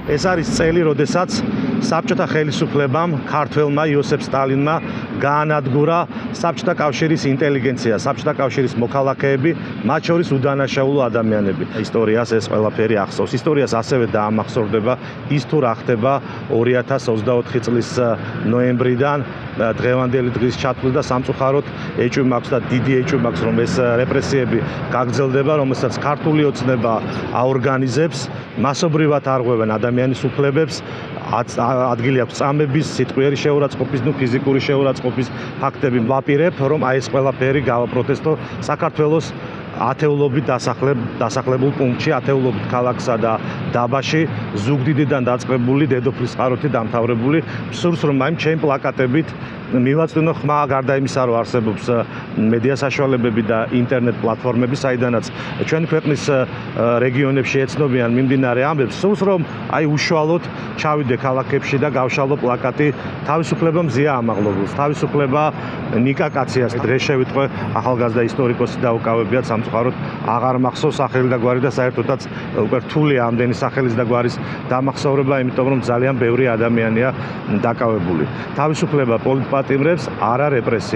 ეს არის წელი, როდესაც საბჭოთა ხელისუფლებამ ქართველმა იოსებ სტალინმა გაანადგურა საბჭოთა კავშირის ინტელიგენცია, საბჭოთა კავშირის მოქალაქეები, მათ შორის უდანაშაულო ადამიანები. ისტორიას ეს ყველაფერი ახსოვს. ისტორიას ასევე დაამახსოვრდება ის თუ რა ხდება 2024 წლის ნოემბრიდან დღევანდელი დღის ჩათვლით და სამწუხაროდ ეჭვი მაქვს და დიდი ეჭვი მაქვს, რომ ეს რეპრესიები გაგრძელდება, რომელსაც ქართული ოცნება აორგანიზებს, მასობრივად არღვევენ ადამიანის უფლებებს, ადგილი აქვს წამების, სიტყვიერი შეურაცხყოფის, ფიზიკური შეურაცხყოფის ფაქტები. ვაპირებ, რომ აი ეს ყველაფერი გავაპროტესტო საქართველოს ათეულობით დასახლებულ პუნქტში, ათეულობით ქალაქსა და დაბაში, ზუგდიდიდან დაწყებული, დედოფლის წყაროთი დამთავრებული, სურს რომ აი ჩემ პლაკატებით მივაწვინო ხმა, გარდა იმისა, რომ არსებობს მედია საშუალებები და ინტერნეტ პლატფორმები, საიდანაც ჩვენი ქვეყნის რეგიონებში ეცნობიან მიმდინარე ამბებს, სურს რომ აი უშუალოდ ჩავიდე ქალაქებში და გავშალო პლაკატი თავისუფლება მზია ამაღლობილს, თავისუფლება ნიკა კაციას. დღეს შევიტყვე ახალგაზრდა ისტორიკოსი დაუკავებიათ, სამწუხაროდ აღარ მახსოვს სახელი და გვარი და საერთოდაც უკვე რთულია ამდენი სახელის და გვარის დამახსოვრება, იმიტომ რომ ძალიან ბევრი ადამიანია დაკავებული. თავისუფლება პოლიტპატიმრებს, არა რეპრესია.